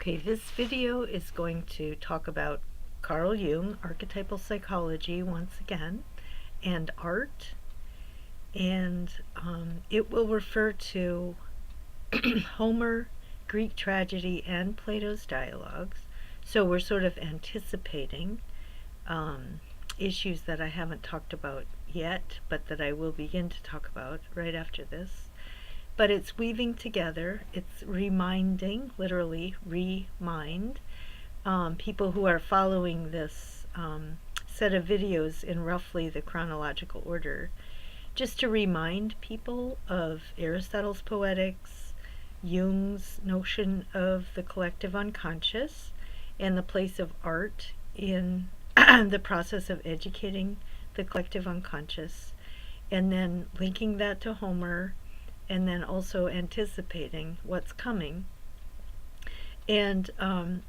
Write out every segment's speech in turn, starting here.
Okay, this video is going to talk about Carl Jung, archetypal psychology once again, and art. And it will refer to Homer, Greek tragedy, and Plato's dialogues. So we're sort of anticipating issues that I haven't talked about yet, but that I will begin to talk about right after this. But it's weaving together, it's reminding, literally remind, people who are following this set of videos in roughly the chronological order, just to remind people of Aristotle's Poetics, Jung's notion of the collective unconscious, and the place of art in the process of educating the collective unconscious, and then linking that to Homer, and then also anticipating what's coming. And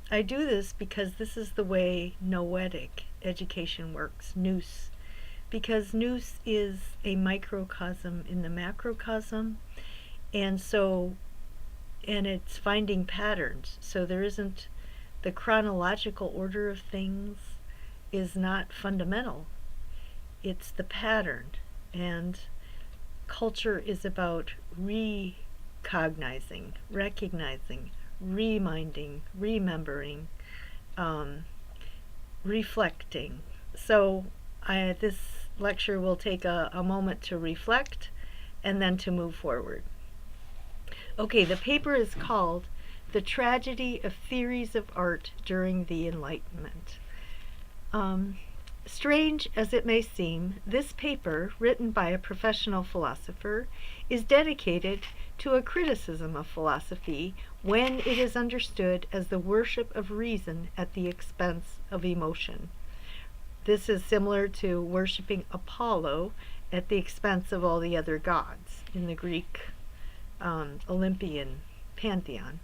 I do this because this is the way noetic education works, nous, because nous is a microcosm in the macrocosm, and it's finding patterns. So there isn't, the chronological order of things is not fundamental, it's the pattern. And culture is about recognizing, recognizing, reminding, remembering, reflecting. So this lecture will take a moment to reflect and then to move forward. Okay, the paper is called The Tragedy of Theories of Art During the Enlightenment. Strange as it may seem, this paper, written by a professional philosopher, is dedicated to a criticism of philosophy when it is understood as the worship of reason at the expense of emotion. This is similar to worshiping Apollo at the expense of all the other gods in the Greek Olympian pantheon.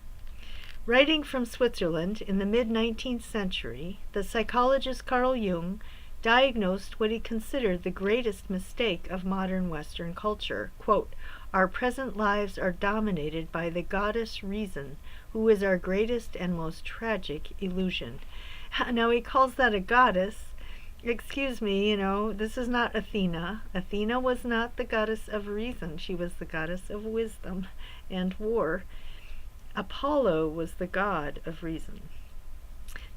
Writing from Switzerland in the mid-19th century, the psychologist Carl Jung diagnosed what he considered the greatest mistake of modern Western culture. Quote, "Our present lives are dominated by the goddess reason, who is our greatest and most tragic illusion." Now he calls that a goddess. Excuse me, this is not Athena. Athena was not the goddess of reason. She was the goddess of wisdom and war. Apollo was the god of reason.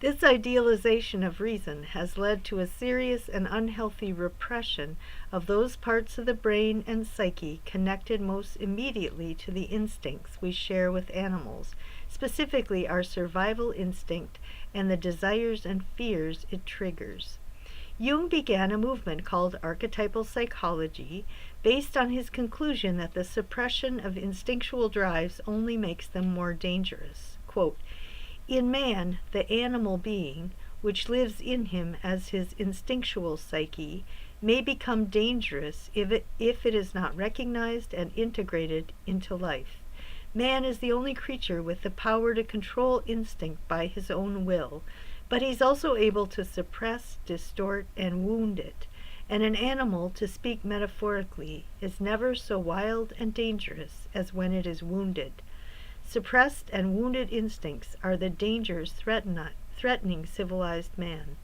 This idealization of reason has led to a serious and unhealthy repression of those parts of the brain and psyche connected most immediately to the instincts we share with animals, specifically our survival instinct and the desires and fears it triggers. Jung began a movement called archetypal psychology, based on his conclusion that the suppression of instinctual drives only makes them more dangerous. Quote, "In man, the animal being, which lives in him as his instinctual psyche, may become dangerous if it is not recognized and integrated into life. Man is the only creature with the power to control instinct by his own will, but he's also able to suppress, distort, and wound it. And an animal, to speak metaphorically, is never so wild and dangerous as when it is wounded. Suppressed and wounded instincts are the dangers threatening civilized man."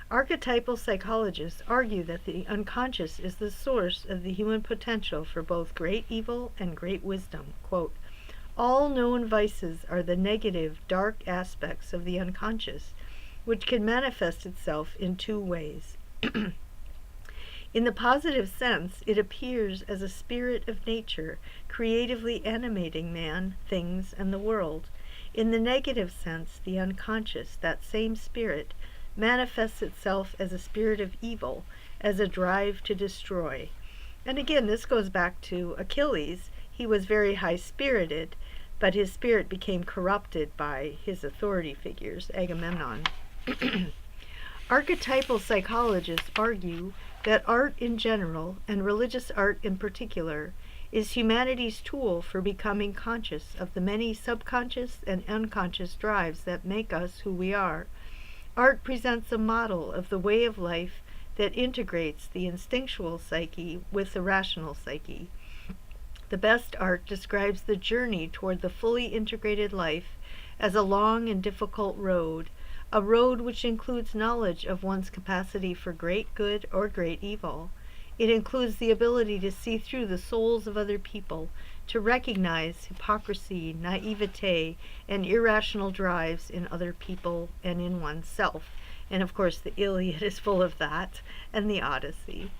Archetypal psychologists argue that the unconscious is the source of the human potential for both great evil and great wisdom. Quote, "All known vices are the negative, dark aspects of the unconscious, which can manifest itself in two ways. In the positive sense, it appears as a spirit of nature, creatively animating man, things, and the world. In the negative sense, the unconscious, that same spirit, manifests itself as a spirit of evil, as a drive to destroy." And again, this goes back to Achilles. He was very high-spirited, but his spirit became corrupted by his authority figures, Agamemnon. Archetypal psychologists argue that art in general, and religious art in particular, is humanity's tool for becoming conscious of the many subconscious and unconscious drives that make us who we are. Art presents a model of the way of life that integrates the instinctual psyche with the rational psyche. The best art describes the journey toward the fully integrated life as a long and difficult road, a road which includes knowledge of one's capacity for great good or great evil. It includes the ability to see through the souls of other people, to recognize hypocrisy, naivete, and irrational drives in other people and in oneself. And of course, the Iliad is full of that, and the Odyssey.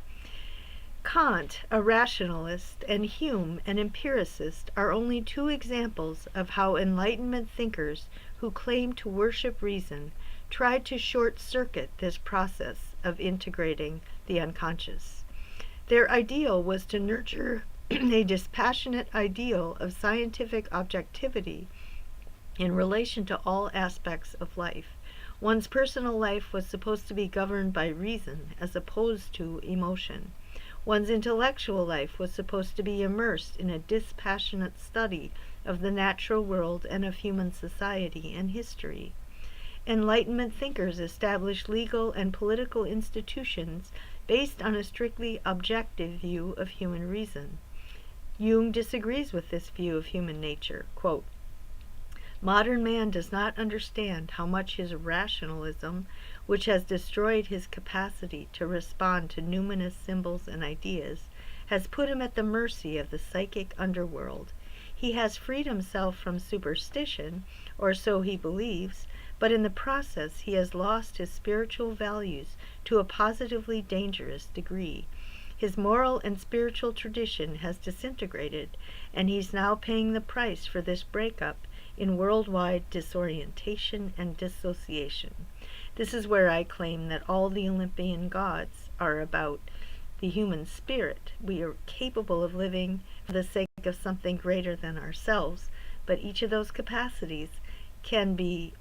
Kant, a rationalist, and Hume, an empiricist, are only two examples of how Enlightenment thinkers who claim to worship reason tried to short-circuit this process of integrating the unconscious. Their ideal was to nurture a dispassionate ideal of scientific objectivity in relation to all aspects of life. One's personal life was supposed to be governed by reason as opposed to emotion. One's intellectual life was supposed to be immersed in a dispassionate study of the natural world and of human society and history. Enlightenment thinkers established legal and political institutions based on a strictly objective view of human reason. Jung disagrees with this view of human nature. Quote, "Modern man does not understand how much his rationalism, which has destroyed his capacity to respond to numinous symbols and ideas, has put him at the mercy of the psychic underworld. He has freed himself from superstition, or so he believes, but in the process he has lost his spiritual values to a positively dangerous degree. His moral and spiritual tradition has disintegrated, and he's now paying the price for this breakup in worldwide disorientation and dissociation." This is where I claim that all the Olympian gods are about the human spirit. We are capable of living for the sake of something greater than ourselves, but each of those capacities can be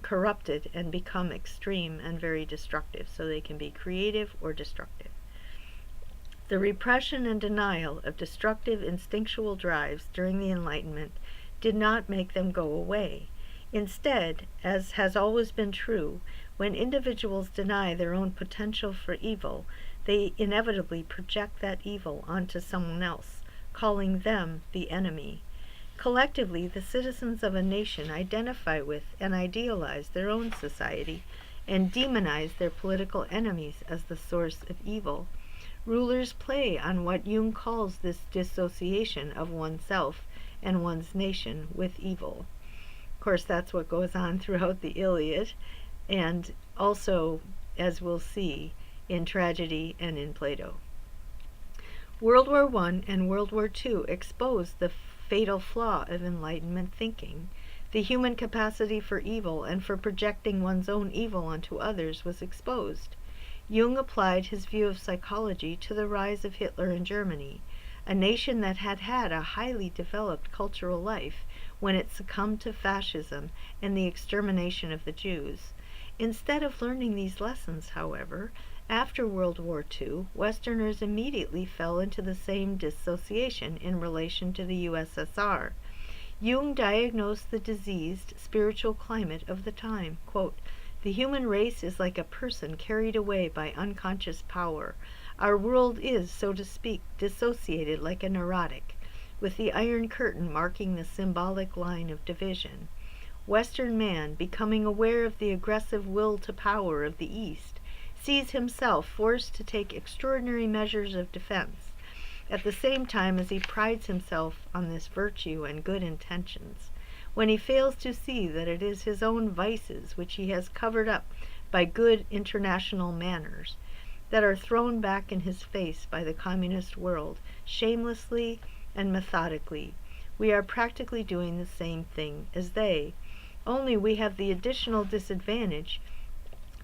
corrupted and become extreme and very destructive. So they can be creative or destructive. The repression and denial of destructive instinctual drives during the Enlightenment did not make them go away. Instead, as has always been true, when individuals deny their own potential for evil, they inevitably project that evil onto someone else, calling them the enemy. Collectively, the citizens of a nation identify with and idealize their own society and demonize their political enemies as the source of evil. Rulers play on what Jung calls this dissociation of oneself and one's nation with evil. Of course, that's what goes on throughout the Iliad, and also, as we'll see, in tragedy and in Plato. World War I and World War II exposed the fatal flaw of Enlightenment thinking. The human capacity for evil and for projecting one's own evil onto others was exposed. Jung applied his view of psychology to the rise of Hitler in Germany, a nation that had had a highly developed cultural life when it succumbed to fascism and the extermination of the Jews. Instead of learning these lessons, however, after World War II, Westerners immediately fell into the same dissociation in relation to the USSR. Jung diagnosed the diseased spiritual climate of the time. Quote, "The human race is like a person carried away by unconscious power. Our world is, so to speak, dissociated like a neurotic, with the Iron Curtain marking the symbolic line of division. Western man, becoming aware of the aggressive will to power of the East, sees himself forced to take extraordinary measures of defense, at the same time as he prides himself on this virtue and good intentions, when he fails to see that it is his own vices which he has covered up by good international manners, that are thrown back in his face by the communist world, shamelessly and methodically. We are practically doing the same thing as they, only we have the additional disadvantage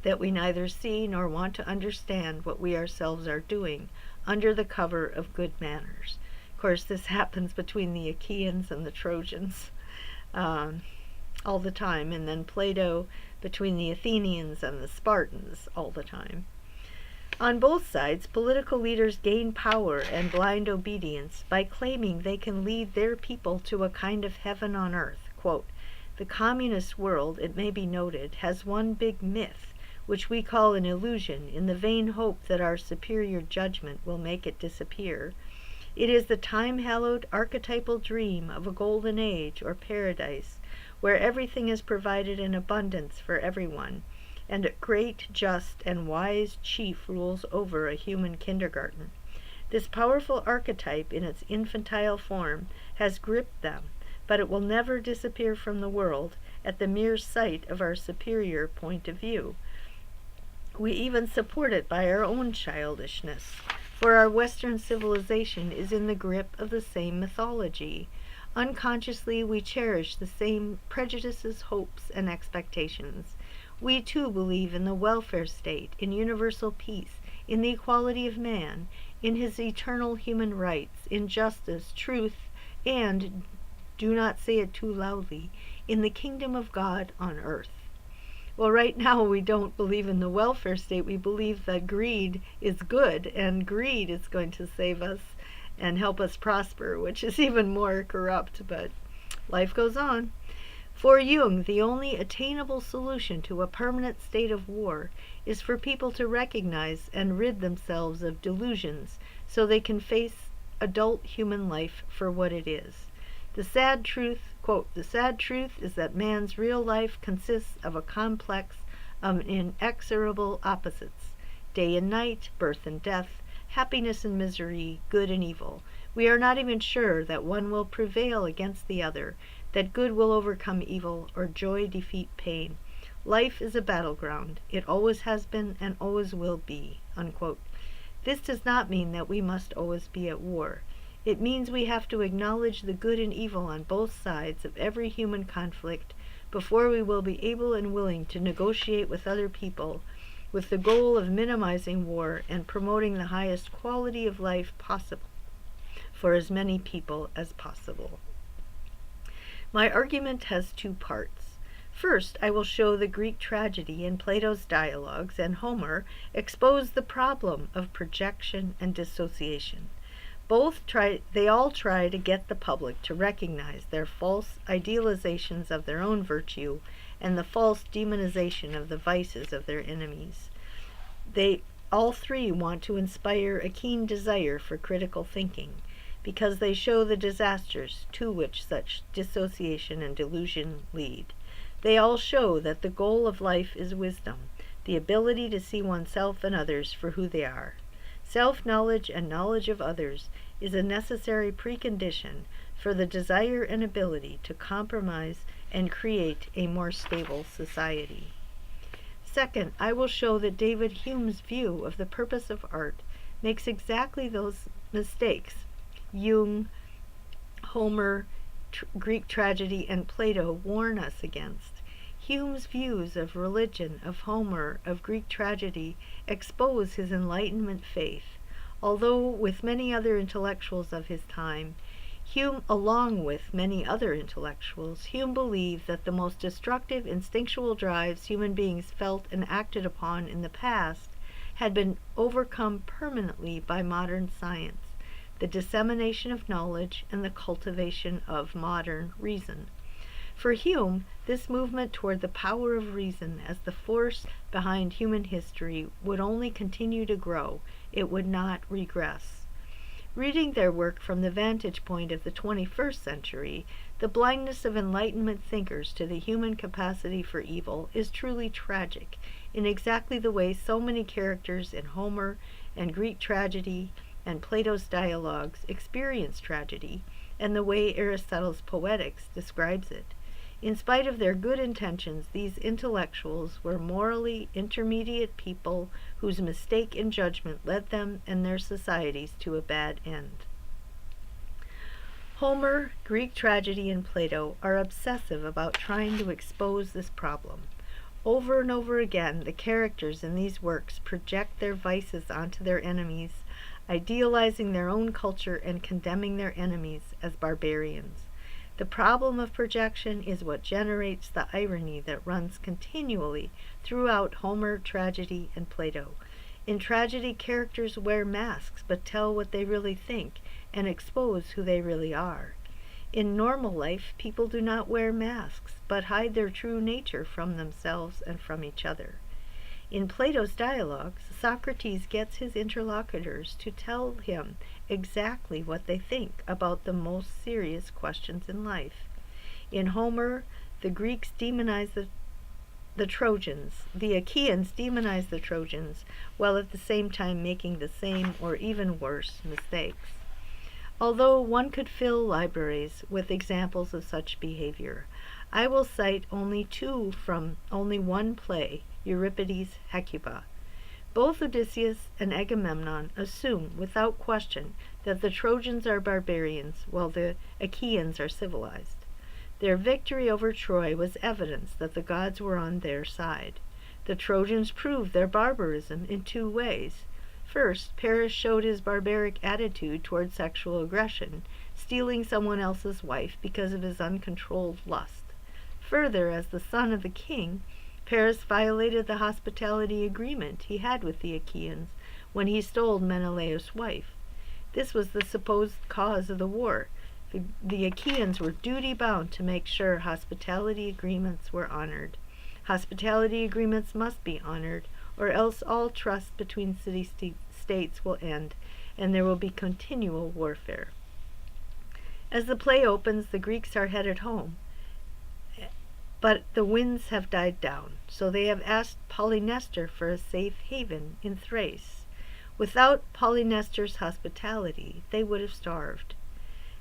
that we neither see nor want to understand what we ourselves are doing under the cover of good manners." Of course, this happens between the Achaeans and the Trojans all the time, and then Plato between the Athenians and the Spartans all the time. On both sides, political leaders gain power and blind obedience by claiming they can lead their people to a kind of heaven on earth. Quote, "The communist world, it may be noted, has one big myth, which we call an illusion, in the vain hope that our superior judgment will make it disappear. It is the time-hallowed archetypal dream of a golden age or paradise, where everything is provided in abundance for everyone, and a great, just, and wise chief rules over a human kindergarten. This powerful archetype in its infantile form has gripped them, but it will never disappear from the world at the mere sight of our superior point of view. We even support it by our own childishness, for our Western civilization is in the grip of the same mythology. Unconsciously, we cherish the same prejudices, hopes, and expectations. We too believe in the welfare state, in universal peace, in the equality of man, in his eternal human rights, in justice, truth, and, do not say it too loudly, in the kingdom of God on earth. Well, right now we don't believe in the welfare state. We believe that greed is good, and greed is going to save us and help us prosper, which is even more corrupt, but life goes on. For Jung, the only attainable solution to a permanent state of war is for people to recognize and rid themselves of delusions so they can face adult human life for what it is. The sad truth, quote, "The sad truth is that man's real life consists of a complex of inexorable opposites, day and night, birth and death, happiness and misery, good and evil. We are not even sure that one will prevail against the other, that good will overcome evil, or joy defeat pain. Life is a battleground. It always has been and always will be," unquote. This does not mean that we must always be at war. It means we have to acknowledge the good and evil on both sides of every human conflict before we will be able and willing to negotiate with other people with the goal of minimizing war and promoting the highest quality of life possible for as many people as possible. My argument has two parts. First, I will show the Greek tragedy in Plato's dialogues and Homer expose the problem of projection and dissociation. They all try to get the public to recognize their false idealizations of their own virtue and the false demonization of the vices of their enemies. They all three want to inspire a keen desire for critical thinking, because they show the disasters to which such dissociation and delusion lead. They all show that the goal of life is wisdom, the ability to see oneself and others for who they are. Self-knowledge and knowledge of others is a necessary precondition for the desire and ability to compromise and create a more stable society. Second, I will show that David Hume's view of the purpose of art makes exactly those mistakes Jung, Homer, Greek tragedy, and Plato warn us against. Hume's views of religion, of Homer, of Greek tragedy expose his Enlightenment faith. Although with many other intellectuals of his time, along with many other intellectuals, Hume believed that the most destructive instinctual drives human beings felt and acted upon in the past had been overcome permanently by modern science, the dissemination of knowledge, and the cultivation of modern reason. For Hume, this movement toward the power of reason as the force behind human history would only continue to grow. It would not regress. Reading their work from the vantage point of the 21st century, the blindness of Enlightenment thinkers to the human capacity for evil is truly tragic, in exactly the way so many characters in Homer and Greek tragedy and Plato's dialogues experience tragedy, and the way Aristotle's Poetics describes it. In spite of their good intentions, these intellectuals were morally intermediate people whose mistake in judgment led them and their societies to a bad end. Homer, Greek tragedy, and Plato are obsessive about trying to expose this problem. Over and over again, the characters in these works project their vices onto their enemies, idealizing their own culture and condemning their enemies as barbarians. The problem of projection is what generates the irony that runs continually throughout Homer, tragedy, and Plato. In tragedy, characters wear masks but tell what they really think and expose who they really are. In normal life, people do not wear masks but hide their true nature from themselves and from each other. In Plato's dialogues, Socrates gets his interlocutors to tell him exactly what they think about the most serious questions in life. In Homer, the Greeks demonize the Trojans. The Achaeans demonize the Trojans, while at the same time making the same or even worse mistakes. Although one could fill libraries with examples of such behavior, I will cite only two from only one play, Euripides' Hecuba. Both Odysseus and Agamemnon assume without question that the Trojans are barbarians while the Achaeans are civilized. Their victory over Troy was evidence that the gods were on their side. The Trojans proved their barbarism in two ways. First, Paris showed his barbaric attitude toward sexual aggression, stealing someone else's wife because of his uncontrolled lust. Further, as the son of the king, Paris violated the hospitality agreement he had with the Achaeans when he stole Menelaus' wife. This was the supposed cause of the war. The Achaeans were duty-bound to make sure hospitality agreements were honored. Hospitality agreements must be honored, or else all trust between city-states will end, and there will be continual warfare. As the play opens, the Greeks are headed home, but the winds have died down, so they have asked Polynestor for a safe haven in Thrace. Without Polynestor's hospitality, they would have starved.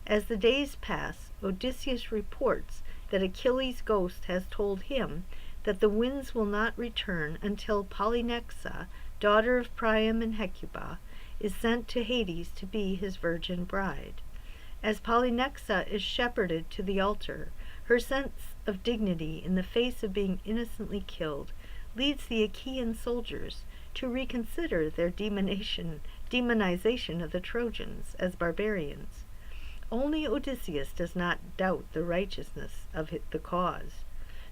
As the days pass, Odysseus reports that Achilles' ghost has told him that the winds will not return until Polynexa, daughter of Priam and Hecuba, is sent to Hades to be his virgin bride. As Polynexa is shepherded to the altar, her sense of dignity in the face of being innocently killed leads the Achaean soldiers to reconsider their demonization of the Trojans as barbarians. Only Odysseus does not doubt the righteousness of the cause.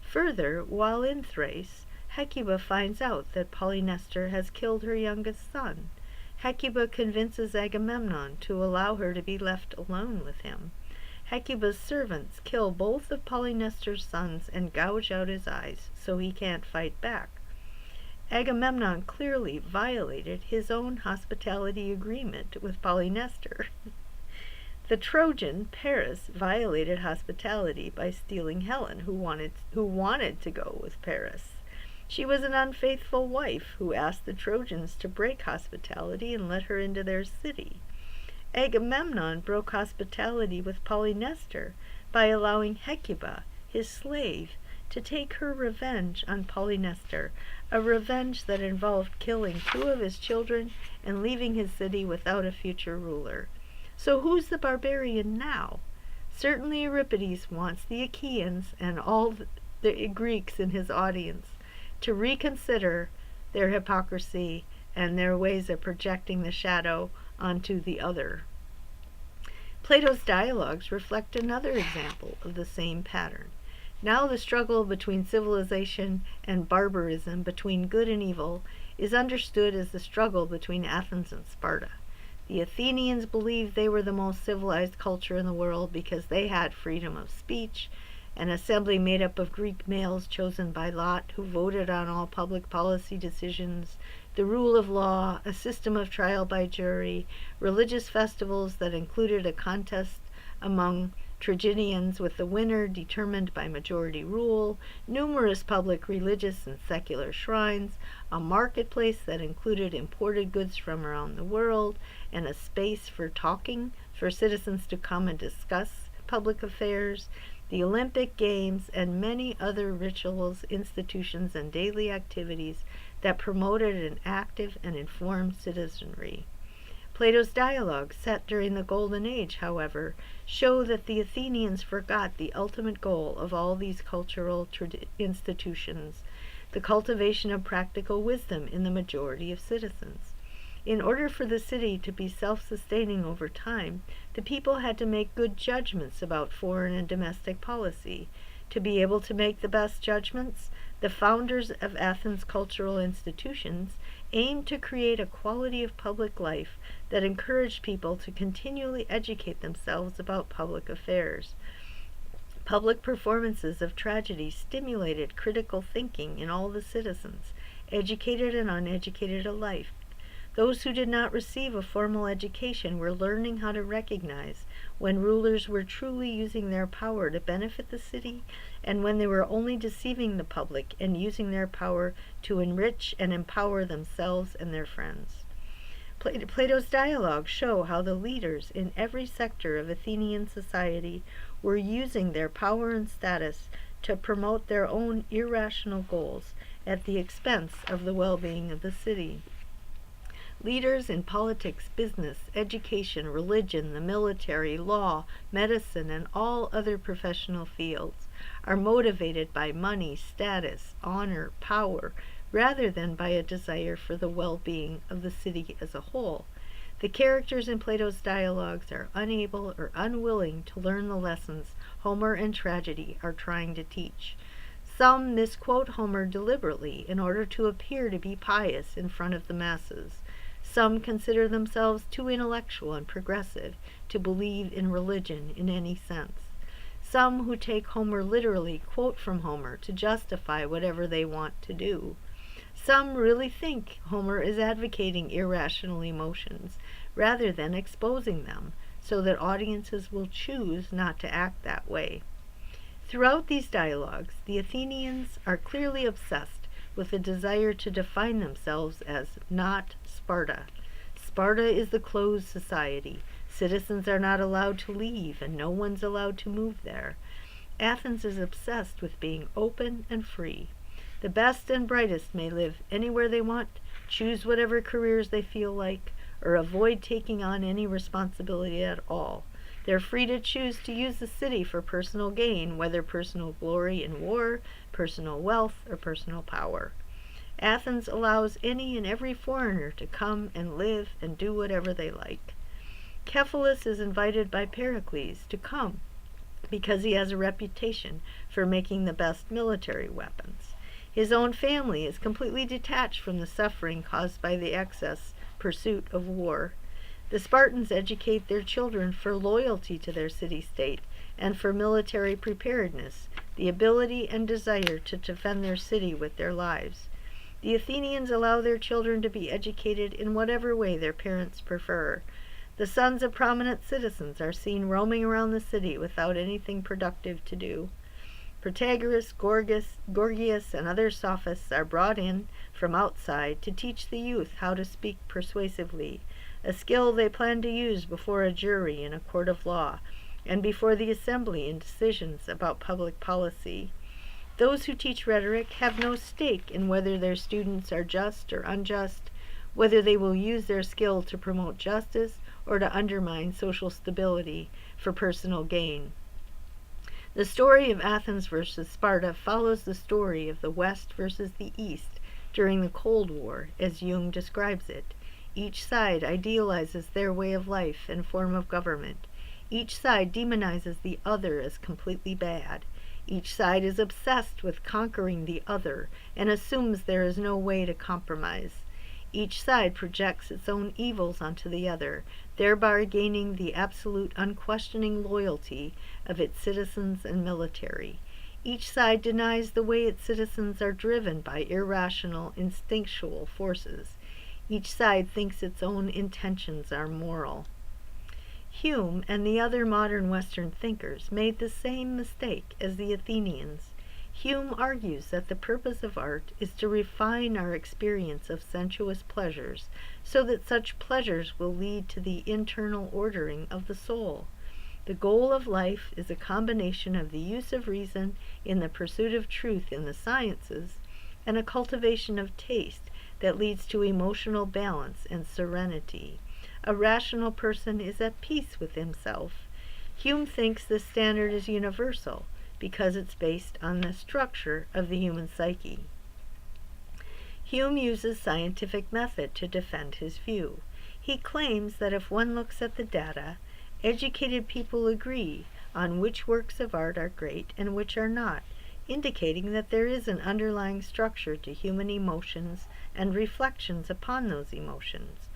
Further, while in Thrace, Hecuba finds out that Polynestor has killed her youngest son. Hecuba convinces Agamemnon to allow her to be left alone with him. Hecuba's servants kill both of Polynestor's sons and gouge out his eyes so he can't fight back. Agamemnon clearly violated his own hospitality agreement with Polynestor. The Trojan, Paris, violated hospitality by stealing Helen, who wanted to go with Paris. She was an unfaithful wife who asked the Trojans to break hospitality and let her into their city. Agamemnon broke hospitality with Polynestor by allowing Hecuba, his slave, to take her revenge on Polynestor, a revenge that involved killing two of his children and leaving his city without a future ruler. So who's the barbarian now? Certainly Euripides wants the Achaeans and all the Greeks in his audience to reconsider their hypocrisy and their ways of projecting the shadow onto the other. Plato's dialogues reflect another example of the same pattern. Now the struggle between civilization and barbarism, between good and evil, is understood as the struggle between Athens and Sparta. The Athenians believed they were the most civilized culture in the world because they had freedom of speech, an assembly made up of Greek males chosen by lot who voted on all public policy decisions, the rule of law, a system of trial by jury, religious festivals that included a contest among tragedians with the winner determined by majority rule, numerous public religious and secular shrines, a marketplace that included imported goods from around the world, and a space for talking for citizens to come and discuss public affairs, the Olympic Games, and many other rituals, institutions, and daily activities that promoted an active and informed citizenry. Plato's dialogues, set during the Golden Age, however, show that the Athenians forgot the ultimate goal of all these cultural institutions, the cultivation of practical wisdom in the majority of citizens. In order for the city to be self-sustaining over time, the people had to make good judgments about foreign and domestic policy. To be able to make the best judgments, the founders of Athens' cultural institutions aimed to create a quality of public life that encouraged people to continually educate themselves about public affairs. Public performances of tragedy stimulated critical thinking in all the citizens, educated and uneducated alike. Those who did not receive a formal education were learning how to recognize when rulers were truly using their power to benefit the city and when they were only deceiving the public and using their power to enrich and empower themselves and their friends. Plato's dialogues show how the leaders in every sector of Athenian society were using their power and status to promote their own irrational goals at the expense of the well-being of the city. Leaders in politics, business, education, religion, the military, law, medicine, and all other professional fields are motivated by money, status, honor, power, rather than by a desire for the well-being of the city as a whole. The characters in Plato's dialogues are unable or unwilling to learn the lessons Homer and tragedy are trying to teach. Some misquote Homer deliberately in order to appear to be pious in front of the masses. Some consider themselves too intellectual and progressive to believe in religion in any sense. Some who take Homer literally quote from Homer to justify whatever they want to do. Some really think Homer is advocating irrational emotions rather than exposing them, so that audiences will choose not to act that way. Throughout these dialogues, the Athenians are clearly obsessed with the desire to define themselves as not Sparta. Sparta is the closed society. Citizens are not allowed to leave, and no one's allowed to move there. Athens is obsessed with being open and free. The best and brightest may live anywhere they want, choose whatever careers they feel like, or avoid taking on any responsibility at all. They're free to choose to use the city for personal gain, whether personal glory in war, personal wealth, or personal power. Athens allows any and every foreigner to come and live and do whatever they like. Cephalus is invited by Pericles to come because he has a reputation for making the best military weapons. His own family is completely detached from the suffering caused by the excess pursuit of war. The Spartans educate their children for loyalty to their city-state and for military preparedness, the ability and desire to defend their city with their lives. The Athenians allow their children to be educated in whatever way their parents prefer. The sons of prominent citizens are seen roaming around the city without anything productive to do. Protagoras, Gorgias, and other sophists are brought in from outside to teach the youth how to speak persuasively, a skill they plan to use before a jury in a court of law, and before the assembly in decisions about public policy. Those who teach rhetoric have no stake in whether their students are just or unjust, whether they will use their skill to promote justice or to undermine social stability for personal gain. The story of Athens versus Sparta follows the story of the West versus the East during the Cold War, as Jung describes it. Each side idealizes their way of life and form of government. Each side demonizes the other as completely bad. Each side is obsessed with conquering the other and assumes there is no way to compromise. Each side projects its own evils onto the other, thereby gaining the absolute unquestioning loyalty of its citizens and military. Each side denies the way its citizens are driven by irrational, instinctual forces. Each side thinks its own intentions are moral. Hume and the other modern Western thinkers made the same mistake as the Athenians. Hume argues that the purpose of art is to refine our experience of sensuous pleasures so that such pleasures will lead to the internal ordering of the soul. The goal of life is a combination of the use of reason in the pursuit of truth in the sciences and a cultivation of taste that leads to emotional balance and serenity. A rational person is at peace with himself. Hume thinks this standard is universal because it's based on the structure of the human psyche. Hume uses scientific method to defend his view. He claims that if one looks at the data, educated people agree on which works of art are great and which are not, indicating that there is an underlying structure to human emotions and reflections upon those emotions.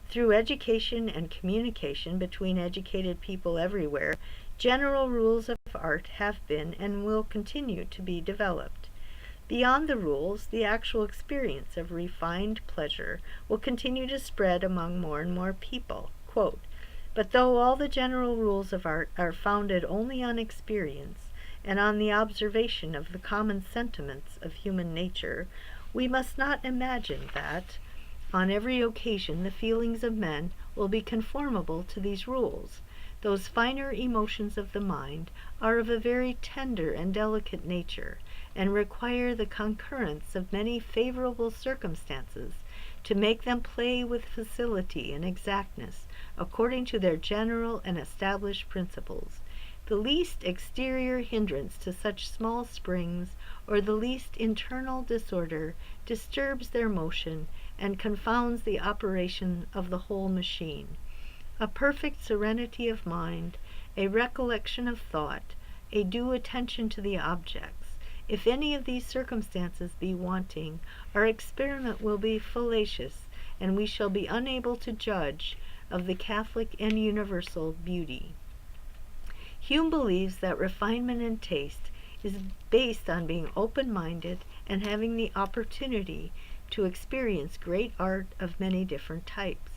Through education and communication between educated people everywhere, general rules of art have been and will continue to be developed. Beyond the rules, the actual experience of refined pleasure will continue to spread among more and more people. Quote, "But though all the general rules of art are founded only on experience and on the observation of the common sentiments of human nature, we must not imagine that, on every occasion, the feelings of men will be conformable to these rules. Those finer emotions of the mind are of a very tender and delicate nature, and require the concurrence of many favorable circumstances to make them play with facility and exactness according to their general and established principles. The least exterior hindrance to such small springs, or the least internal disorder, disturbs their motion and confounds the operation of the whole machine. A perfect serenity of mind, a recollection of thought, a due attention to the objects. If any of these circumstances be wanting, our experiment will be fallacious, and we shall be unable to judge of the Catholic and universal beauty." Hume believes that refinement in taste is based on being open-minded and having the opportunity to experience great art of many different types.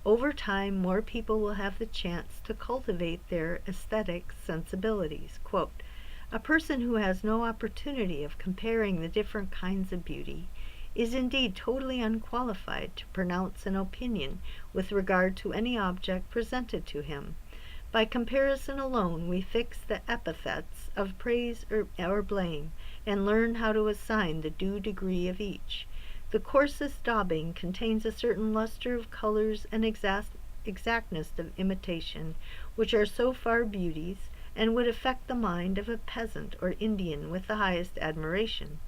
Over time, more people will have the chance to cultivate their aesthetic sensibilities. Quote, "A person who has no opportunity of comparing the different kinds of beauty is indeed totally unqualified to pronounce an opinion with regard to any object presented to him. By comparison alone we fix the epithets of praise or blame, and learn how to assign the due degree of each. The coarsest daubing contains a certain luster of colors and exactness of imitation, which are so far beauties, and would affect the mind of a peasant or Indian with the highest admiration.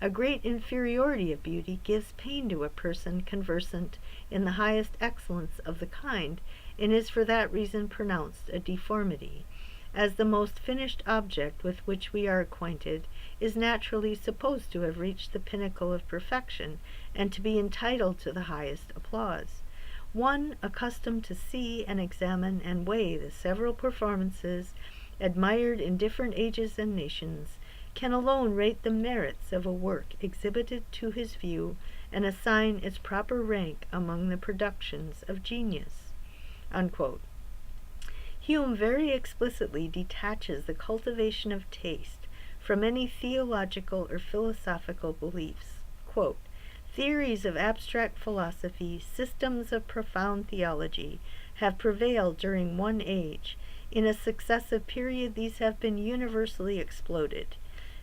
A great inferiority of beauty gives pain to a person conversant in the highest excellence of the kind, and is for that reason pronounced a deformity. As the most finished object with which we are acquainted is naturally supposed to have reached the pinnacle of perfection, and to be entitled to the highest applause. One accustomed to see and examine and weigh the several performances admired in different ages and nations, can alone rate the merits of a work exhibited to his view, and assign its proper rank among the productions of genius." Unquote. Hume very explicitly detaches the cultivation of taste from any theological or philosophical beliefs. Quote, "Theories of abstract philosophy, systems of profound theology, have prevailed during one age. In a successive period these have been universally exploded.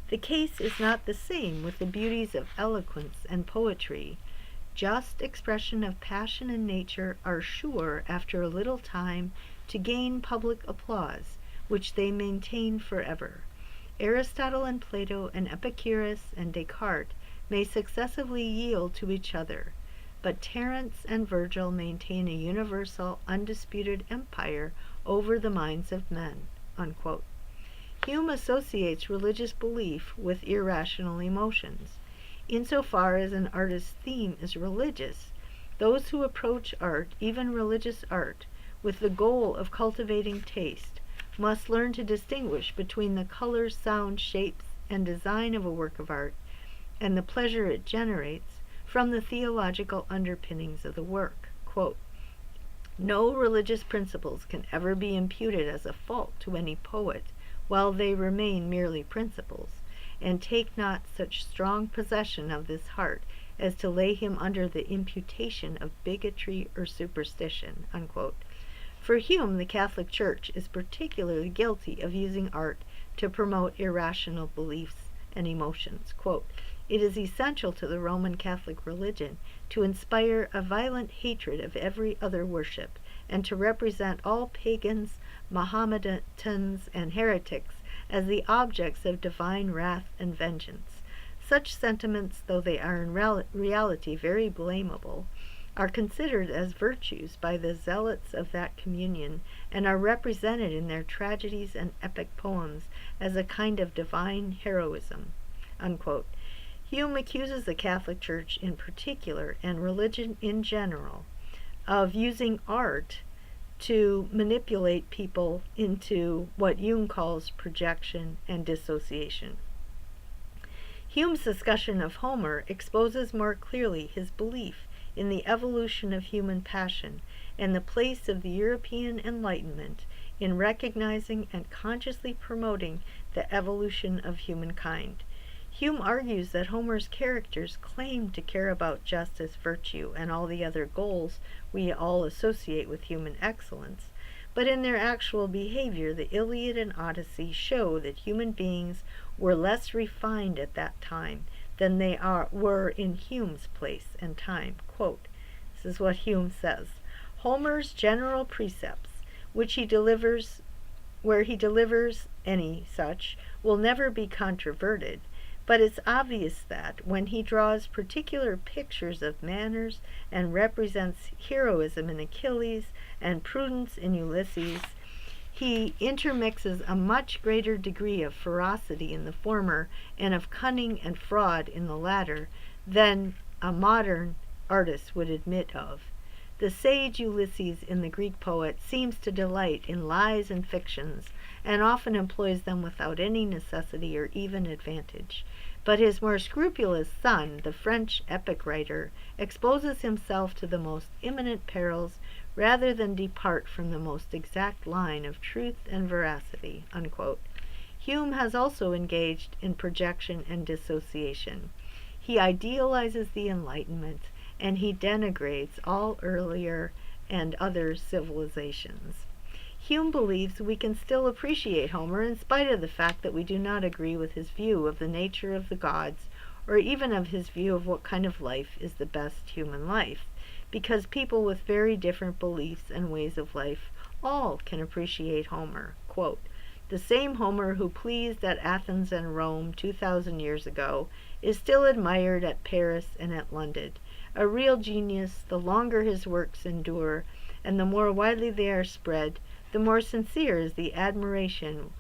The case is not the same with the beauties of eloquence and poetry. Just expression of passion and nature are sure, after a little time, to gain public applause, which they maintain forever. Aristotle and Plato and Epicurus and Descartes may successively yield to each other, but Terence and Virgil maintain a universal, undisputed empire over the minds of men." Unquote. Hume associates religious belief with irrational emotions. Insofar as an artist's theme is religious, those who approach art, even religious art, with the goal of cultivating taste, must learn to distinguish between the color, sound, shapes, and design of a work of art, and the pleasure it generates, from the theological underpinnings of the work. Quote, "No religious principles can ever be imputed as a fault to any poet, while they remain merely principles, and take not such strong possession of this heart as to lay him under the imputation of bigotry or superstition." Unquote. For Hume, the Catholic Church is particularly guilty of using art to promote irrational beliefs and emotions. Quote, "It is essential to the Roman Catholic religion to inspire a violent hatred of every other worship, and to represent all pagans, Mohammedans, and heretics as the objects of divine wrath and vengeance. Such sentiments, though they are in reality very blamable, are considered as virtues by the zealots of that communion, and are represented in their tragedies and epic poems as a kind of divine heroism." Unquote. Hume accuses the Catholic Church in particular, and religion in general, of using art to manipulate people into what Hume calls projection and dissociation. Hume's discussion of Homer exposes more clearly his belief in the evolution of human passion and the place of the European Enlightenment in recognizing and consciously promoting the evolution of humankind. Hume argues that Homer's characters claim to care about justice, virtue, and all the other goals we all associate with human excellence, but in their actual behavior, the Iliad and Odyssey show that human beings were less refined at that time than they were in Hume's place and time. Quote, this is what Hume says: Homer's general precepts, where he delivers any such, will never be controverted, but it's obvious that, when he draws particular pictures of manners and represents heroism in Achilles and prudence in Ulysses, he intermixes a much greater degree of ferocity in the former and of cunning and fraud in the latter than a modern artist would admit of. The sage Ulysses in the Greek poet seems to delight in lies and fictions, and often employs them without any necessity or even advantage. But his more scrupulous son, the French epic writer, exposes himself to the most imminent perils rather than depart from the most exact line of truth and veracity. Unquote. Hume has also engaged in projection and dissociation. He idealizes the Enlightenment, and he denigrates all earlier and other civilizations. Hume believes we can still appreciate Homer in spite of the fact that we do not agree with his view of the nature of the gods, or even of his view of what kind of life is the best human life, because people with very different beliefs and ways of life all can appreciate Homer. Quote, the same Homer who pleased at Athens and Rome 2,000 years ago is still admired at Paris and at London. A real genius, the longer his works endure, and the more widely they are spread, the more sincere is the admiration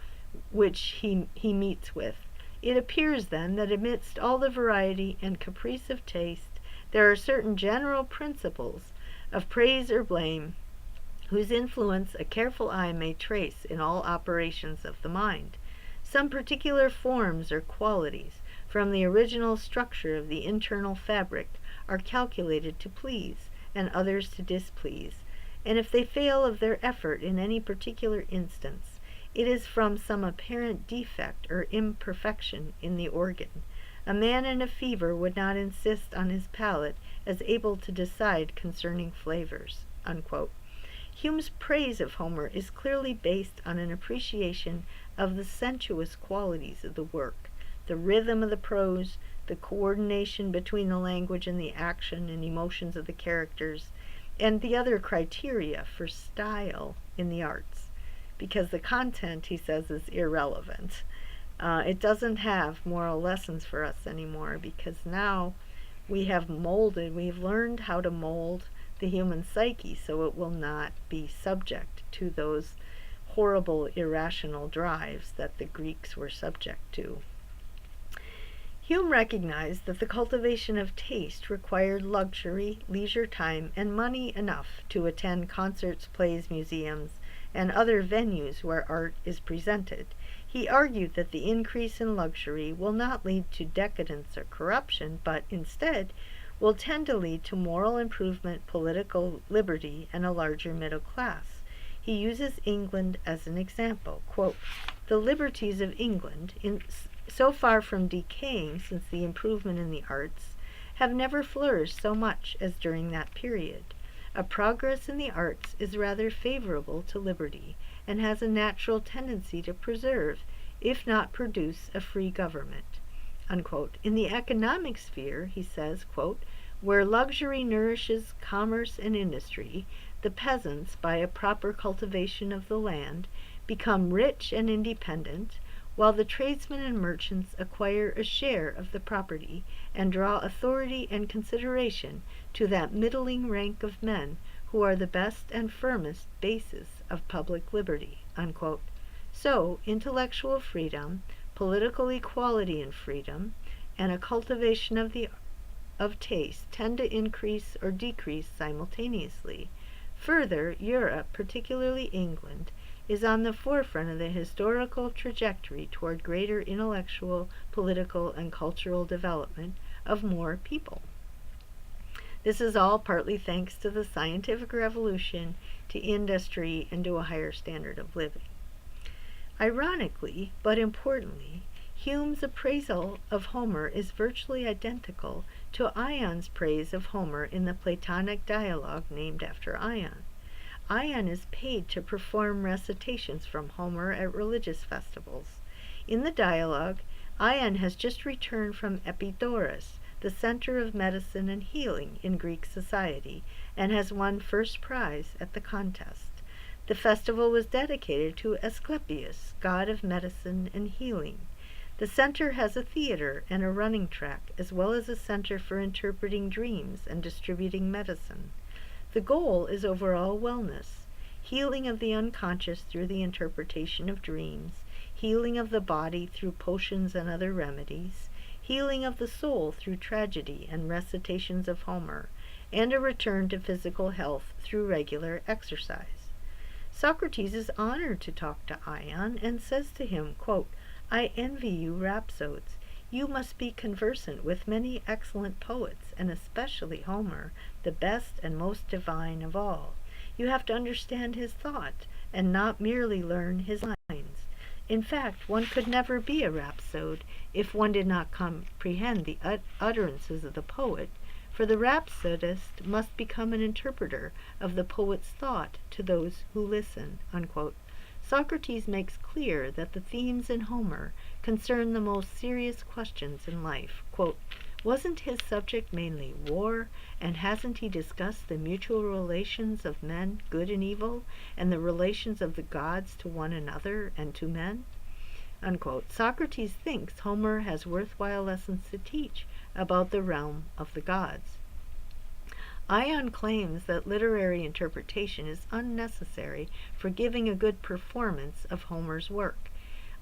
which he meets with. It appears, then, that amidst all the variety and caprice of taste, there are certain general principles of praise or blame, whose influence a careful eye may trace in all operations of the mind. Some particular forms or qualities, from the original structure of the internal fabric, are calculated to please, and others to displease, and if they fail of their effort in any particular instance, it is from some apparent defect or imperfection in the organ. A man in a fever would not insist on his palate as able to decide concerning flavors. Unquote. Hume's praise of Homer is clearly based on an appreciation of the sensuous qualities of the work, the rhythm of the prose, the coordination between the language and the action and emotions of the characters, and the other criteria for style in the arts, because the content, he says, is irrelevant. It doesn't have moral lessons for us anymore, because now we've learned how to mold the human psyche so it will not be subject to those horrible irrational drives that the Greeks were subject to. Hume recognized that the cultivation of taste required luxury, leisure time, and money enough to attend concerts, plays, museums, and other venues where art is presented. He argued that the increase in luxury will not lead to decadence or corruption, but instead will tend to lead to moral improvement, political liberty, and a larger middle class. He uses England as an example. Quote, the liberties of England, so far from decaying since the improvement in the arts, have never flourished so much as during that period. A progress in the arts is rather favorable to liberty, and has a natural tendency to preserve, if not produce, a free government. Unquote. In the economic sphere, he says, quote, where luxury nourishes commerce and industry, the peasants, by a proper cultivation of the land, become rich and independent, while the tradesmen and merchants acquire a share of the property and draw authority and consideration to that middling rank of men who are the best and firmest basis of public liberty. Unquote. So, intellectual freedom, political equality and freedom, and a cultivation of taste tend to increase or decrease simultaneously. Further, Europe, particularly England, is on the forefront of the historical trajectory toward greater intellectual, political, and cultural development of more people. This is all partly thanks to the scientific revolution, to industry, and to a higher standard of living. Ironically, but importantly, Hume's appraisal of Homer is virtually identical to Ion's praise of Homer in the Platonic dialogue named after Ion. Ion is paid to perform recitations from Homer at religious festivals. In the dialogue, Ion has just returned from Epidaurus, the center of medicine and healing in Greek society, and has won first prize at the contest. The festival was dedicated to Asclepius, god of medicine and healing. The center has a theater and a running track, as well as a center for interpreting dreams and distributing medicine. The goal is overall wellness, healing of the unconscious through the interpretation of dreams, healing of the body through potions and other remedies, healing of the soul through tragedy and recitations of Homer, and a return to physical health through regular exercise. Socrates is honored to talk to Ion and says to him, quote, "I envy you rhapsodes. You must be conversant with many excellent poets, and especially Homer, the best and most divine of all. You have to understand his thought, and not merely learn his lines. In fact, one could never be a rhapsode if one did not comprehend the utterances of the poet, for the rhapsodist must become an interpreter of the poet's thought to those who listen." Unquote. Socrates makes clear that the themes in Homer concern the most serious questions in life. Quote, "Wasn't his subject mainly war, and hasn't he discussed the mutual relations of men, good and evil, and the relations of the gods to one another and to men?" Unquote. Socrates thinks Homer has worthwhile lessons to teach about the realm of the gods. Ion claims that literary interpretation is unnecessary for giving a good performance of Homer's work.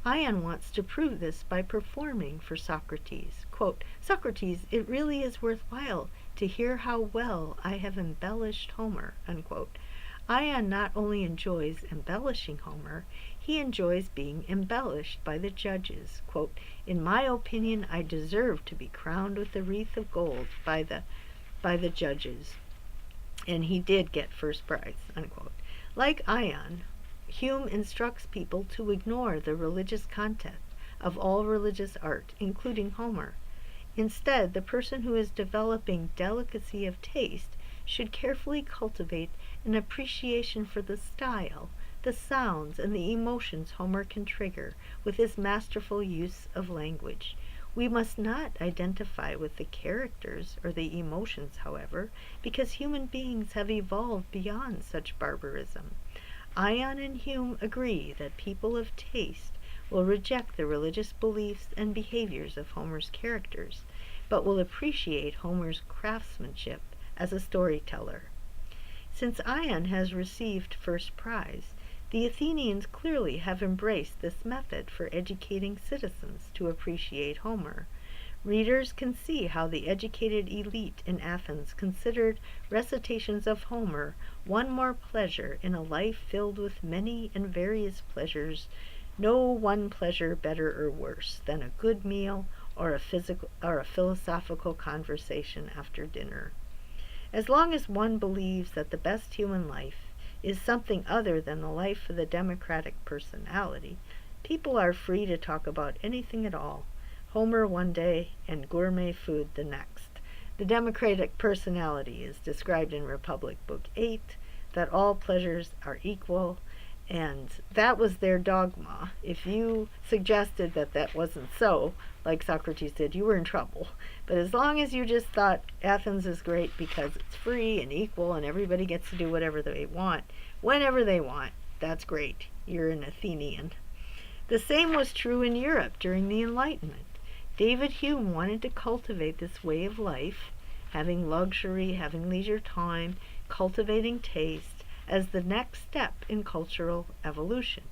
Ion wants to prove this by performing for Socrates. Quote, "Socrates, it really is worthwhile to hear how well I have embellished Homer." Unquote. Ion not only enjoys embellishing Homer, he enjoys being embellished by the judges. Quote, "In my opinion, I deserve to be crowned with the wreath of gold by the judges." And he did get first prize. Unquote. Like Ion, Hume instructs people to ignore the religious content of all religious art, including Homer. Instead, the person who is developing delicacy of taste should carefully cultivate an appreciation for the style, the sounds, and the emotions Homer can trigger with his masterful use of language. We must not identify with the characters or the emotions, however, because human beings have evolved beyond such barbarism. Ion and Hume agree that people of taste will reject the religious beliefs and behaviors of Homer's characters, but will appreciate Homer's craftsmanship as a storyteller. Since Ion has received first prize, the Athenians clearly have embraced this method for educating citizens to appreciate Homer. Readers can see how the educated elite in Athens considered recitations of Homer one more pleasure in a life filled with many and various pleasures, no one pleasure better or worse than a good meal or a philosophical conversation after dinner. As long as one believes that the best human life is something other than the life of the democratic personality, people are free to talk about anything at all, Homer one day and gourmet food the next. The democratic personality is described in Republic Book 8, that all pleasures are equal, and that was their dogma. If you suggested that that wasn't so, like Socrates did, you were in trouble. But as long as you just thought Athens is great because it's free and equal and everybody gets to do whatever they want, whenever they want, that's great. You're an Athenian. The same was true in Europe during the Enlightenment. David Hume wanted to cultivate this way of life, having luxury, having leisure time, cultivating taste, as the next step in cultural evolution.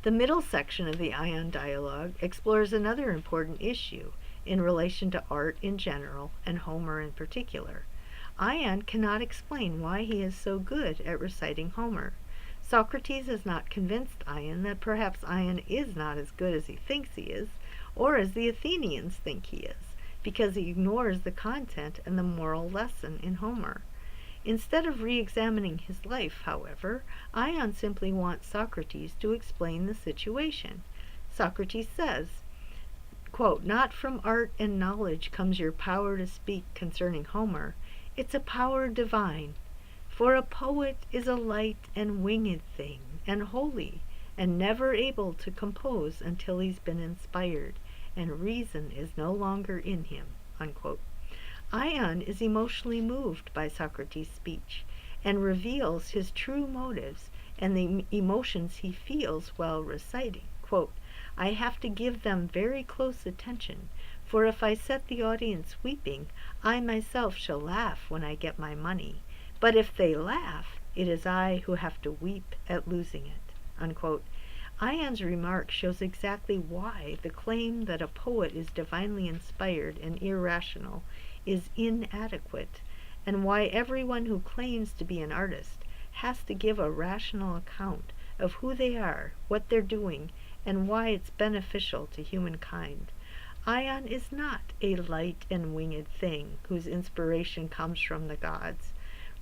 The middle section of the Ion dialogue explores another important issue in relation to art in general and Homer in particular. Ion cannot explain why he is so good at reciting Homer. Socrates has not convinced Ion that perhaps Ion is not as good as he thinks he is, or as the Athenians think he is, because he ignores the content and the moral lesson in Homer. Instead of re-examining his life, however, Ion simply wants Socrates to explain the situation. Socrates says, quote, "Not from art and knowledge comes your power to speak concerning Homer. It's a power divine. For a poet is a light and winged thing, and holy, and never able to compose until he's been inspired, and reason is no longer in him." Unquote. Ion is emotionally moved by Socrates' speech, and reveals his true motives and the emotions he feels while reciting. Quote, "I have to give them very close attention, for if I set the audience weeping, I myself shall laugh when I get my money. But if they laugh, it is I who have to weep at losing it." Unquote. Ion's remark shows exactly why the claim that a poet is divinely inspired and irrational is inadequate, and why everyone who claims to be an artist has to give a rational account of who they are, what they're doing, and why it's beneficial to humankind. Ion is not a light and winged thing whose inspiration comes from the gods.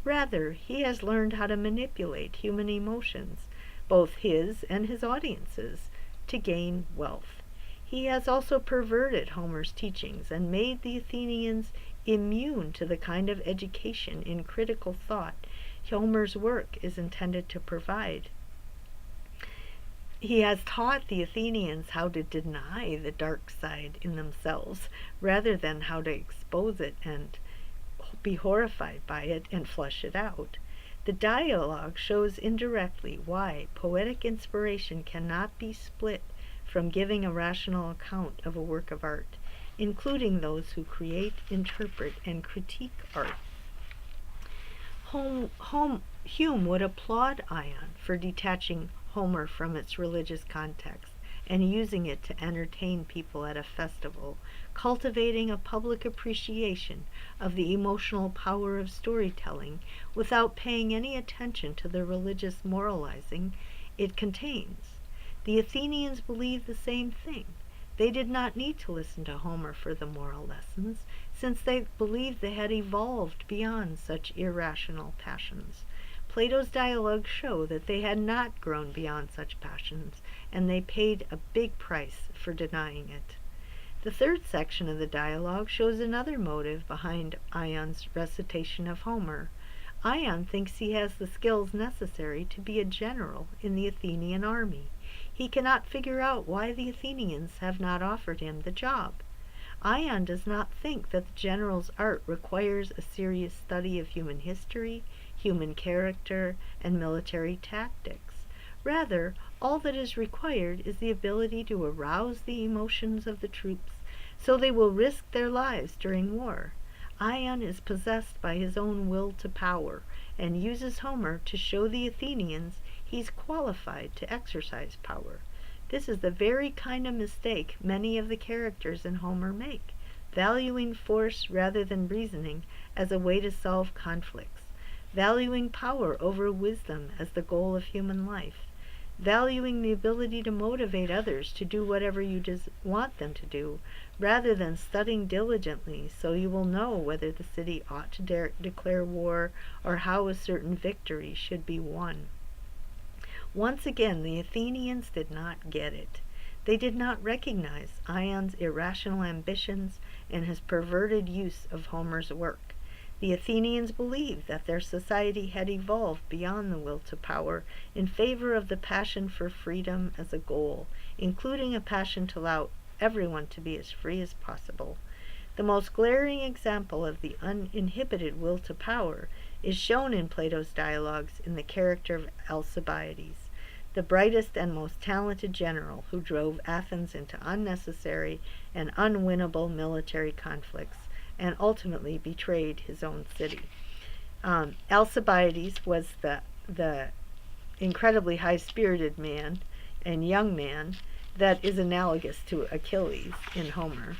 Rather, he has learned how to manipulate human emotions, both his and his audience's, to gain wealth. He has also perverted Homer's teachings and made the Athenians immune to the kind of education in critical thought Homer's work is intended to provide. He has taught the Athenians how to deny the dark side in themselves, rather than how to expose it and be horrified by it and flush it out. The dialogue shows indirectly why poetic inspiration cannot be split from giving a rational account of a work of art, including those who create, interpret, and critique art. Hume would applaud Ion for detaching Homer from its religious context and using it to entertain people at a festival, cultivating a public appreciation of the emotional power of storytelling without paying any attention to the religious moralizing it contains. The Athenians believed the same thing. They did not need to listen to Homer for the moral lessons, since they believed they had evolved beyond such irrational passions. Plato's dialogues show that they had not grown beyond such passions, and they paid a big price for denying it. The third section of the dialogue shows another motive behind Ion's recitation of Homer. Ion thinks he has the skills necessary to be a general in the Athenian army. He cannot figure out why the Athenians have not offered him the job. Ion does not think that the general's art requires a serious study of human history, human character, and military tactics. Rather, all that is required is the ability to arouse the emotions of the troops so they will risk their lives during war. Ion is possessed by his own will to power and uses Homer to show the Athenians he's qualified to exercise power. This is the very kind of mistake many of the characters in Homer make, valuing force rather than reasoning as a way to solve conflicts, valuing power over wisdom as the goal of human life, valuing the ability to motivate others to do whatever you just want them to do, rather than studying diligently so you will know whether the city ought to declare war or how a certain victory should be won. Once again, the Athenians did not get it. They did not recognize Ion's irrational ambitions and his perverted use of Homer's work. The Athenians believed that their society had evolved beyond the will to power in favor of the passion for freedom as a goal, including a passion to allow everyone to be as free as possible. The most glaring example of the uninhibited will to power is shown in Plato's dialogues in the character of Alcibiades, the brightest and most talented general who drove Athens into unnecessary and unwinnable military conflicts and ultimately betrayed his own city. Alcibiades was the incredibly high-spirited man and young man that is analogous to Achilles in Homer.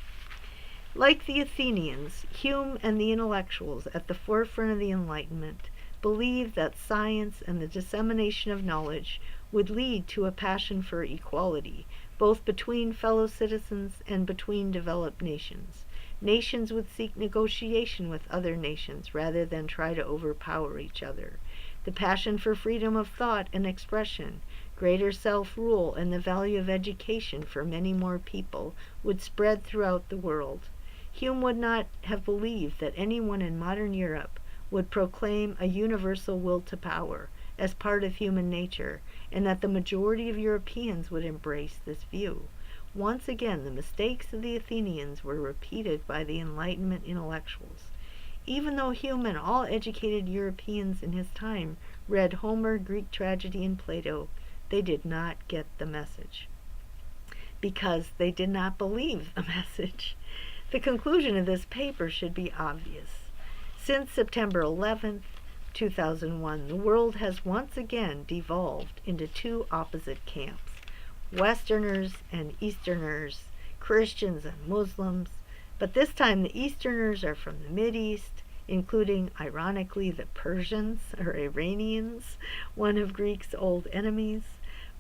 Like the Athenians, Hume and the intellectuals at the forefront of the Enlightenment believed that science and the dissemination of knowledge would lead to a passion for equality, both between fellow citizens and between developed nations. Nations would seek negotiation with other nations rather than try to overpower each other. The passion for freedom of thought and expression, greater self-rule, and the value of education for many more people would spread throughout the world. Hume would not have believed that anyone in modern Europe would proclaim a universal will to power as part of human nature, and that the majority of Europeans would embrace this view. Once again, the mistakes of the Athenians were repeated by the Enlightenment intellectuals. Even though Hume and all educated Europeans in his time read Homer, Greek tragedy, and Plato, they did not get the message, because they did not believe the message. The conclusion of this paper should be obvious. Since September 11th, 2001, the world has once again devolved into two opposite camps: Westerners and Easterners, Christians and Muslims. But this time the Easterners are from the Mideast, including, ironically, the Persians or Iranians, one of Greek's old enemies.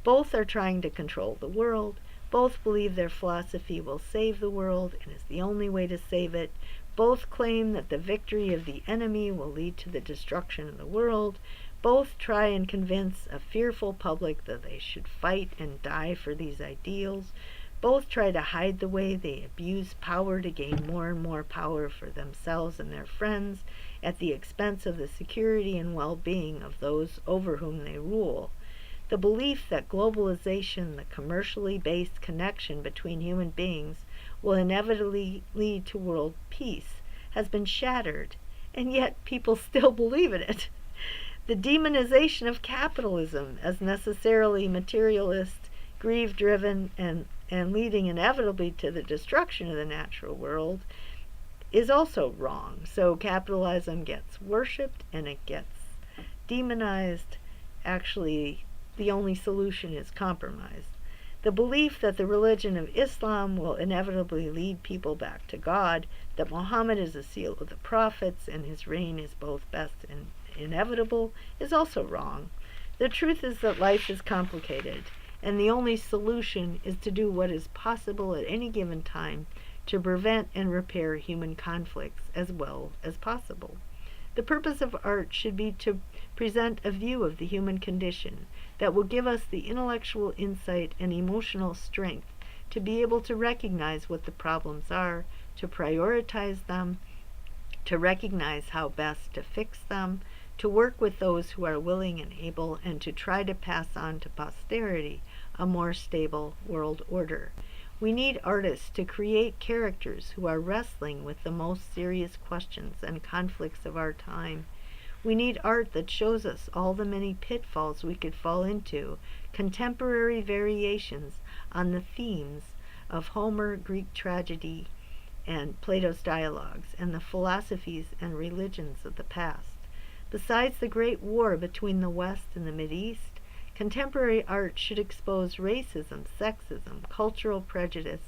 Both are trying to control the world. Both believe their philosophy will save the world and is the only way to save it. Both claim that the victory of the enemy will lead to the destruction of the world. Both try and convince a fearful public that they should fight and die for these ideals. Both try to hide the way they abuse power to gain more and more power for themselves and their friends at the expense of the security and well-being of those over whom they rule. The belief that globalization, the commercially based connection between human beings, will inevitably lead to world peace has been shattered, and yet people still believe in it. The demonization of capitalism as necessarily materialist, greed-driven, and leading inevitably to the destruction of the natural world is also wrong. So capitalism gets worshipped and it gets demonized. Actually, the only solution is compromise. The belief that the religion of Islam will inevitably lead people back to God, that Muhammad is a seal of the prophets and his reign is both best and inevitable, is also wrong. The truth is that life is complicated, and the only solution is to do what is possible at any given time to prevent and repair human conflicts as well as possible. The purpose of art should be to present a view of the human condition that will give us the intellectual insight and emotional strength to be able to recognize what the problems are, to prioritize them, to recognize how best to fix them, to work with those who are willing and able, and to try to pass on to posterity a more stable world order. We need artists to create characters who are wrestling with the most serious questions and conflicts of our time. We need art that shows us all the many pitfalls we could fall into, contemporary variations on the themes of Homer, Greek tragedy, and Plato's dialogues, and the philosophies and religions of the past. Besides the great war between the West and the Mideast, contemporary art should expose racism, sexism, cultural prejudice,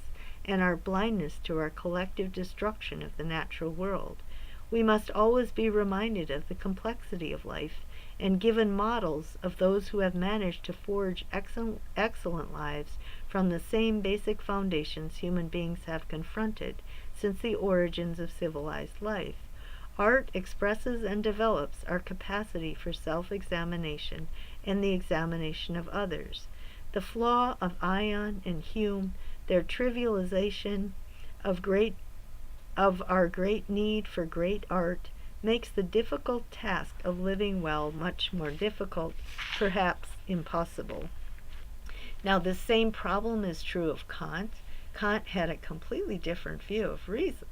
and our blindness to our collective destruction of the natural world. We must always be reminded of the complexity of life and given models of those who have managed to forge excellent lives from the same basic foundations human beings have confronted since the origins of civilized life. Art expresses and develops our capacity for self-examination and the examination of others. The flaw of Ion and Hume, their trivialization of our great need for great art, makes the difficult task of living well much more difficult, perhaps impossible. Now, this same problem is true of Kant. Kant had a completely different view of reason.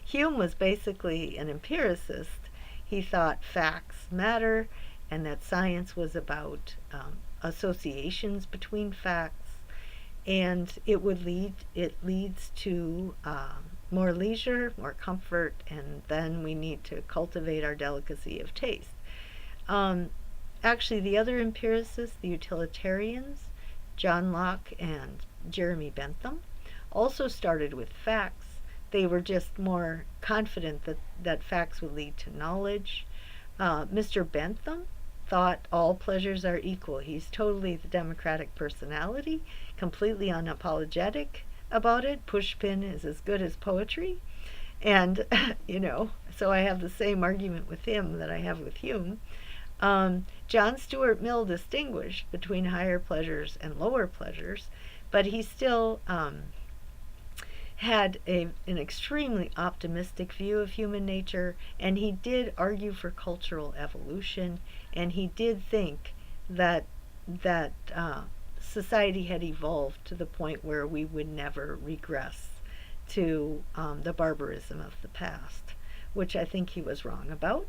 Hume was basically an empiricist. He thought facts matter and that science was about associations between facts, and it leads to more leisure, more comfort, and then we need to cultivate our delicacy of taste. Actually, the other empiricists, the utilitarians, John Locke and Jeremy Bentham, also started with facts. They were just more confident that facts would lead to knowledge. Mr. Bentham thought all pleasures are equal. He's totally the democratic personality, completely unapologetic about it. Pushpin is as good as poetry. And, so I have the same argument with him that I have with Hume. John Stuart Mill distinguished between higher pleasures and lower pleasures, but he still had an extremely optimistic view of human nature, and he did argue for cultural evolution, and he did think that society had evolved to the point where we would never regress to the barbarism of the past, which I think he was wrong about.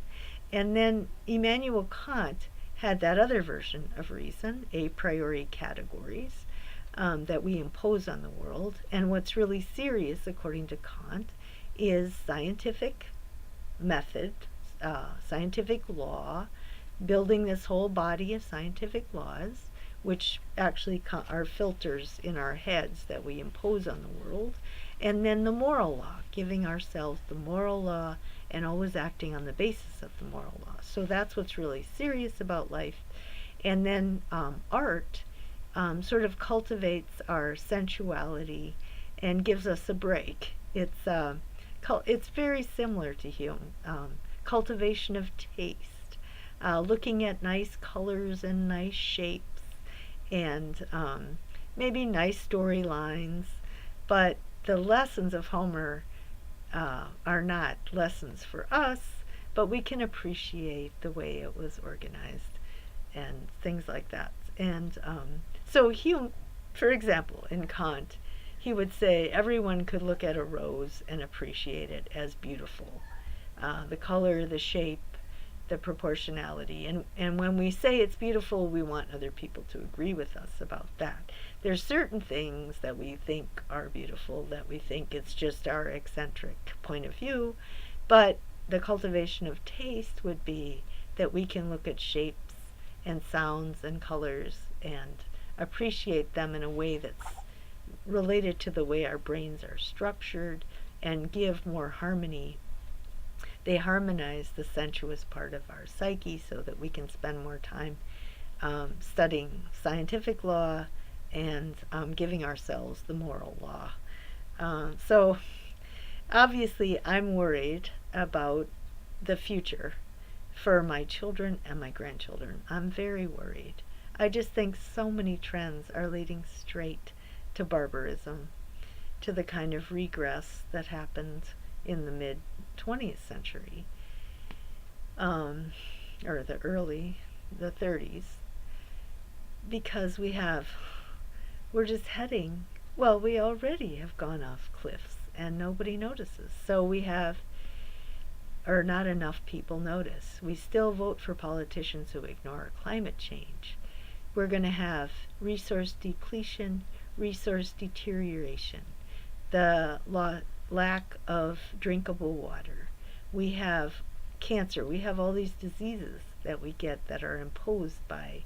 And then Immanuel Kant had that other version of reason, a priori categories, that we impose on the world. And what's really serious, according to Kant, is scientific method, scientific law, building this whole body of scientific laws, which actually are filters in our heads that we impose on the world. And then the moral law, giving ourselves the moral law and always acting on the basis of the moral law. So that's what's really serious about life. And then art sort of cultivates our sensuality and gives us a break. It's very similar to Hume. Cultivation of taste, looking at nice colors and nice shapes, and maybe nice storylines, but the lessons of Homer are not lessons for us, but we can appreciate the way it was organized and things like that. And so Hume, for example, in Kant, he would say everyone could look at a rose and appreciate it as beautiful. The color, the shape, the proportionality. And when we say it's beautiful, we want other people to agree with us about that. There's certain things that we think are beautiful, that we think it's just our eccentric point of view, but the cultivation of taste would be that we can look at shapes and sounds and colors and appreciate them in a way that's related to the way our brains are structured and give more harmony. They harmonize the sensuous part of our psyche so that we can spend more time studying scientific law and giving ourselves the moral law. So obviously I'm worried about the future for my children and my grandchildren. I'm very worried. I just think so many trends are leading straight to barbarism, to the kind of regress that happened in the mid 20th century, or the 30s, because we're just heading, well, we already have gone off cliffs and nobody notices. So or not enough people notice. We still vote for politicians who ignore climate change. We're going to have resource depletion, resource deterioration, the lack of drinkable water. We have cancer. We have all these diseases that we get that are imposed by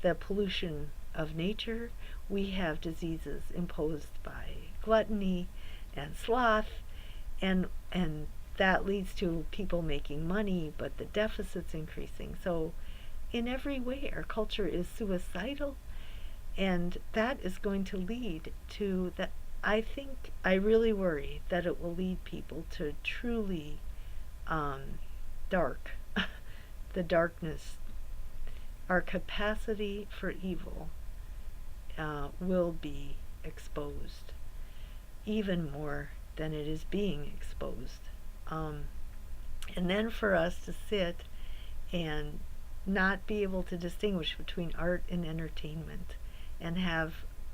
the pollution of nature. We have diseases imposed by gluttony and sloth, and that leads to people making money, but the deficit's increasing. So in every way, our culture is suicidal, and that is going to lead to that. I really worry that it will lead people to truly dark, the darkness. Our capacity for evil will be exposed even more than it is being exposed. And then for us to sit and not be able to distinguish between art and entertainment, and have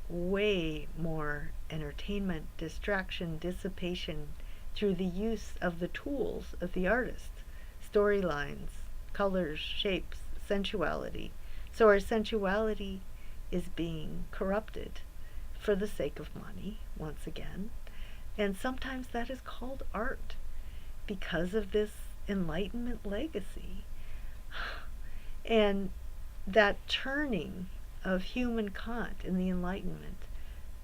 way more entertainment, distraction, dissipation through the use of the tools of the artist, storylines, colors, shapes, sensuality. So our sensuality is being corrupted for the sake of money, once again. And sometimes that is called art because of this Enlightenment legacy. And that turning of Hume and Kant in the Enlightenment,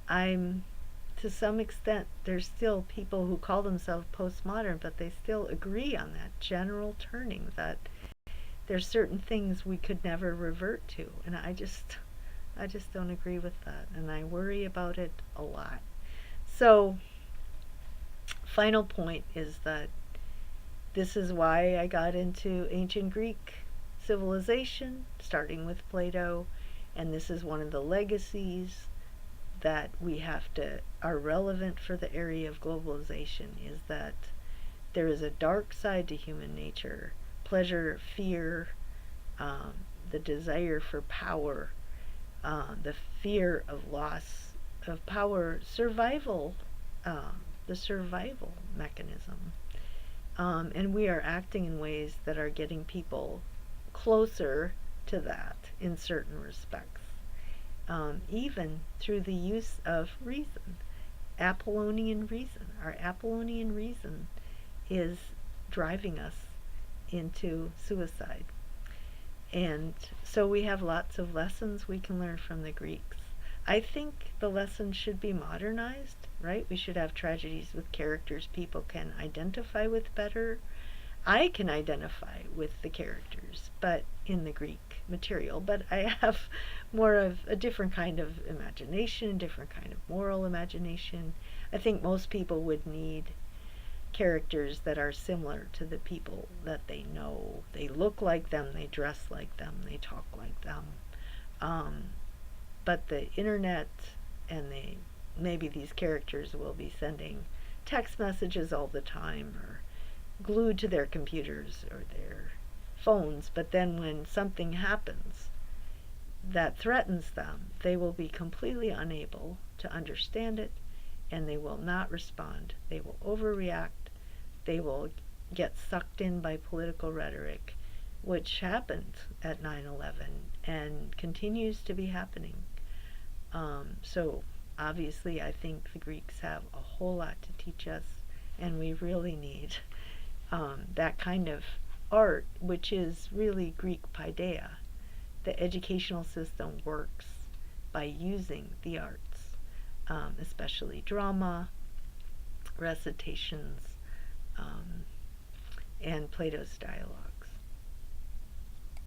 to some extent, there's still people who call themselves postmodern, but they still agree on that general turning, that there's certain things we could never revert to, and I just don't agree with that, and I worry about it a lot. So, final point is that this is why I got into ancient Greek civilization, starting with Plato, and this is one of the legacies that we have to are relevant for the area of globalization, is that there is a dark side to human nature: pleasure, fear, the desire for power, the fear of loss of power, survival, the survival mechanism. And we are acting in ways that are getting people closer to that in certain respects, even through the use of reason, Apollonian reason. Our Apollonian reason is driving us into suicide. And so we have lots of lessons we can learn from the Greeks. I think the lessons should be modernized, right? We should have tragedies with characters people can identify with better. I can identify with the characters, but in the Greek material, but I have more of a different kind of imagination, different kind of moral imagination. I think most people would need characters that are similar to the people that they know. They look like them, they dress like them, they talk like them. But the internet, and maybe these characters will be sending text messages all the time, or glued to their computers or their phones, but then when something happens that threatens them, they will be completely unable to understand it, and they will not respond. They will overreact. They will get sucked in by political rhetoric, which happened at 9/11 and continues to be happening. So obviously I think the Greeks have a whole lot to teach us, and we really need that kind of art, which is really Greek paideia. The educational system works by using the arts, especially drama, recitations, and Plato's dialogue.